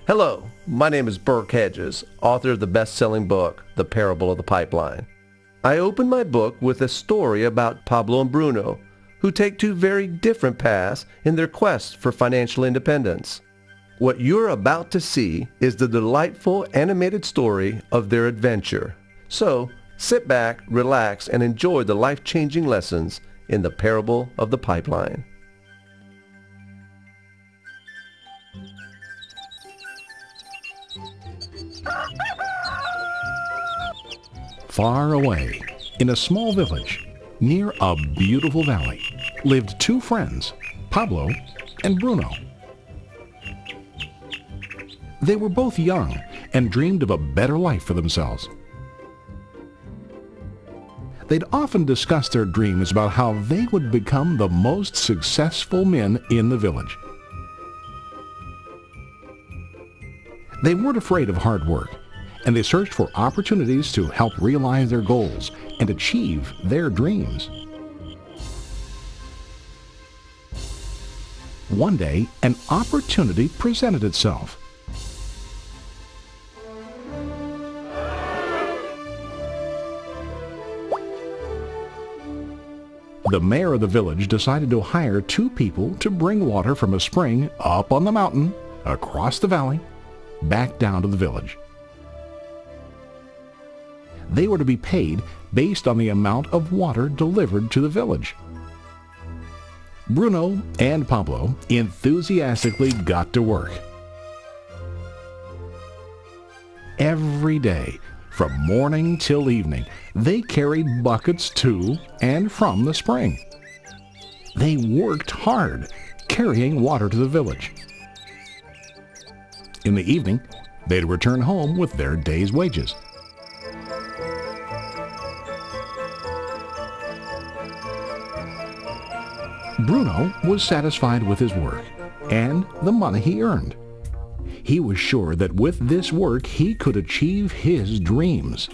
Hello, my name is Burke Hedges, author of the best-selling book, The Parable of the Pipeline. I open my book with a story about Pablo and Bruno, who take two very different paths in their quest for financial independence. What you're about to see is the delightful animated story of their adventure. So, sit back, relax, and enjoy the life-changing lessons in The Parable of the Pipeline. Far away, in a small village, near a beautiful valley, lived two friends, Pablo and Bruno. They were both young and dreamed of a better life for themselves. They'd often discuss their dreams about how they would become the most successful men in the village. They weren't afraid of hard work, and they searched for opportunities to help realize their goals and achieve their dreams. One day, an opportunity presented itself. The mayor of the village decided to hire two people to bring water from a spring up on the mountain, across the valley, back down to the village. They were to be paid based on the amount of water delivered to the village. Bruno and Pablo enthusiastically got to work. Every day, from morning till evening, they carried buckets to and from the spring. They worked hard, carrying water to the village. In the evening, they'd return home with their day's wages. Bruno was satisfied with his work and the money he earned. He was sure that with this work he could achieve his dreams.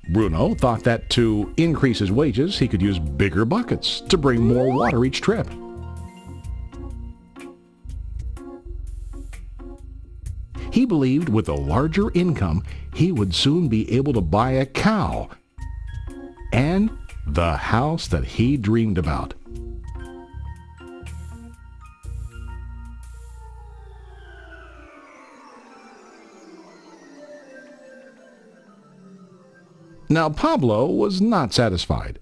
Bruno thought that to increase his wages he could use bigger buckets to bring more water each trip. He believed with a larger income he would soon be able to buy a cow and the house that he dreamed about. Now Pablo was not satisfied.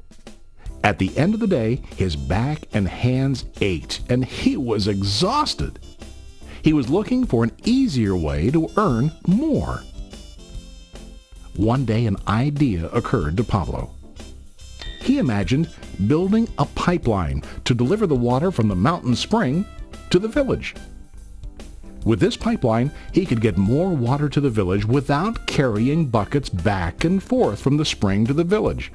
At the end of the day, his back and hands ached and he was exhausted. He was looking for an easier way to earn more. One day an idea occurred to Pablo. He imagined building a pipeline to deliver the water from the mountain spring to the village. With this pipeline, he could get more water to the village without carrying buckets back and forth from the spring to the village.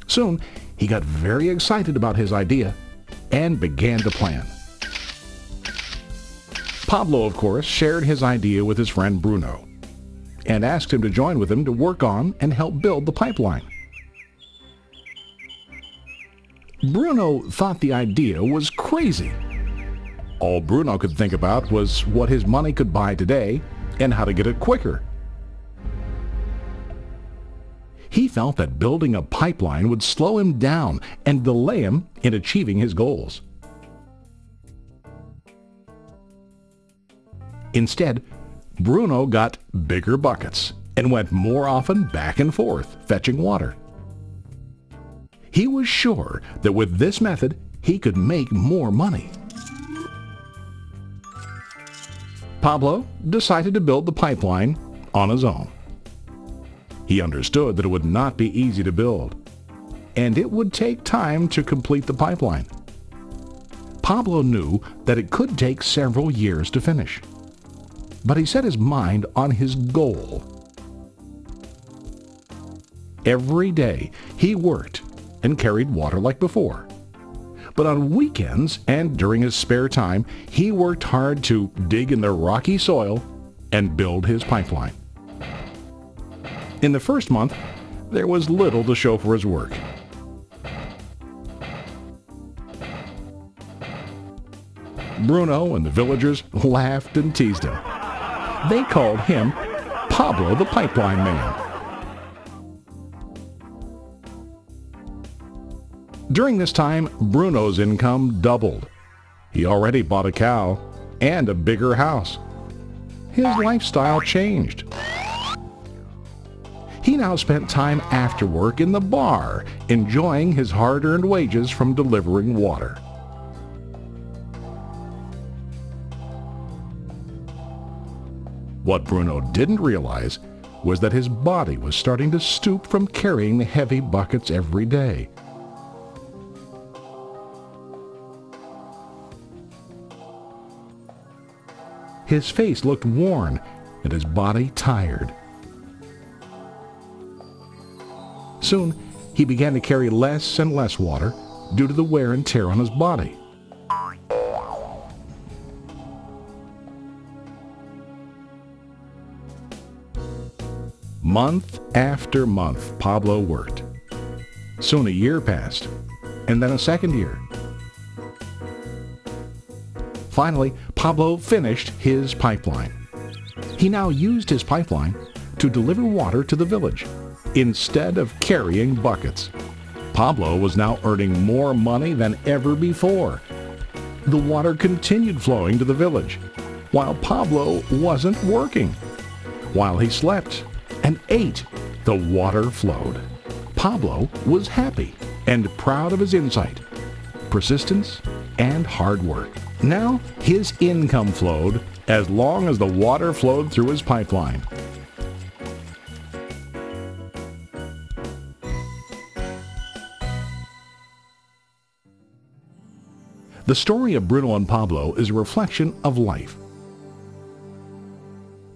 Soon, he got very excited about his idea and began to plan. Pablo, of course, shared his idea with his friend Bruno and asked him to join with him to work on and help build the pipeline. Bruno thought the idea was crazy. All Bruno could think about was what his money could buy today and how to get it quicker. He felt that building a pipeline would slow him down and delay him in achieving his goals. Instead, Bruno got bigger buckets and went more often back and forth fetching water. He was sure that with this method, he could make more money. Pablo decided to build the pipeline on his own. He understood that it would not be easy to build, and it would take time to complete the pipeline. Pablo knew that it could take several years to finish, but he set his mind on his goal. Every day he worked and carried water like before. But on weekends and during his spare time, he worked hard to dig in the rocky soil and build his pipeline. In the first month, there was little to show for his work. Bruno and the villagers laughed and teased him. They called him Pablo the Pipeline Man. During this time, Bruno's income doubled. He already bought a cow and a bigger house. His lifestyle changed. He now spent time after work in the bar, enjoying his hard-earned wages from delivering water. What Bruno didn't realize was that his body was starting to stoop from carrying the heavy buckets every day. His face looked worn and his body tired. Soon, he began to carry less and less water due to the wear and tear on his body. Month after month, Pablo worked. Soon a year passed, and then a second year. Finally, Pablo finished his pipeline. He now used his pipeline to deliver water to the village instead of carrying buckets. Pablo was now earning more money than ever before. The water continued flowing to the village, while Pablo wasn't working. While he slept and ate, the water flowed. Pablo was happy and proud of his insight, persistence, and hard work. Now his income flowed as long as the water flowed through his pipeline. The story of Bruno and Pablo is a reflection of life.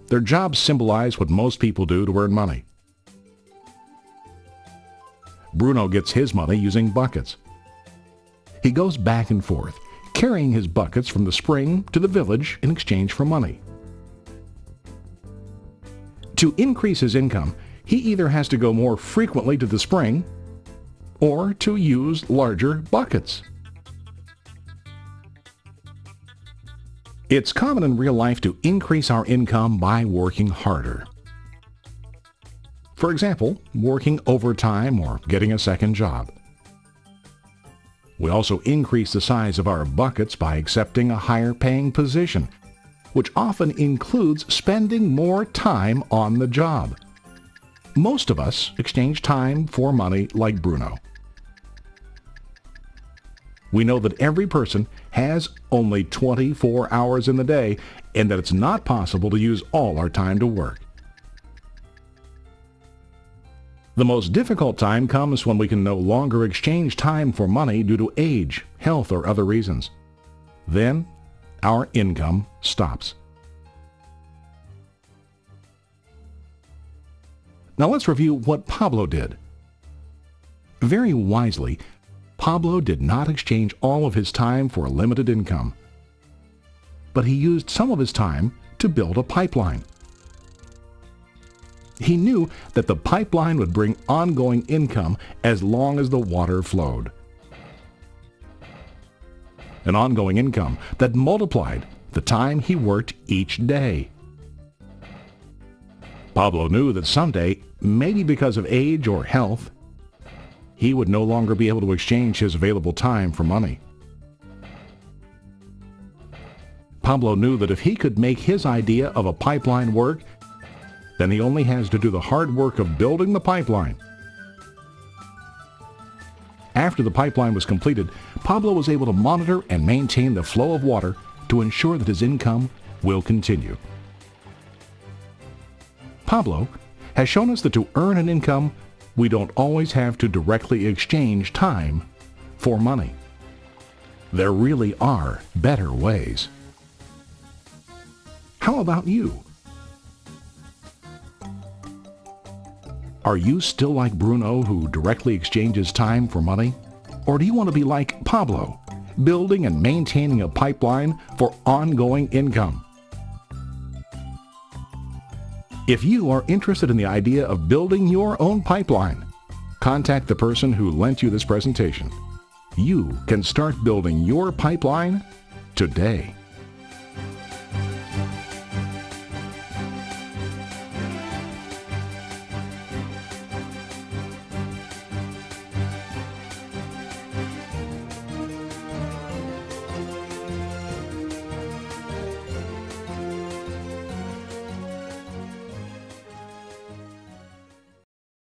Their jobs symbolize what most people do to earn money. Bruno gets his money using buckets. He goes back and forth, carrying his buckets from the spring to the village in exchange for money. To increase his income, he either has to go more frequently to the spring or to use larger buckets. It's common in real life to increase our income by working harder. For example, working overtime or getting a second job. We also increase the size of our buckets by accepting a higher paying position, which often includes spending more time on the job. Most of us exchange time for money like Bruno. We know that every person has only 24 hours in the day and that it's not possible to use all our time to work. The most difficult time comes when we can no longer exchange time for money due to age, health, or other reasons. Then, our income stops. Now let's review what Pablo did. Very wisely, Pablo did not exchange all of his time for a limited income, but he used some of his time to build a pipeline. He knew that the pipeline would bring ongoing income as long as the water flowed. An ongoing income that multiplied the time he worked each day. Pablo knew that someday, maybe because of age or health, he would no longer be able to exchange his available time for money. Pablo knew that if he could make his idea of a pipeline work, then he only has to do the hard work of building the pipeline. After the pipeline was completed, Pablo was able to monitor and maintain the flow of water to ensure that his income will continue. Pablo has shown us that to earn an income, we don't always have to directly exchange time for money. There really are better ways. How about you? Are you still like Bruno, who directly exchanges time for money? Or do you want to be like Pablo, building and maintaining a pipeline for ongoing income? If you are interested in the idea of building your own pipeline, contact the person who lent you this presentation. You can start building your pipeline today.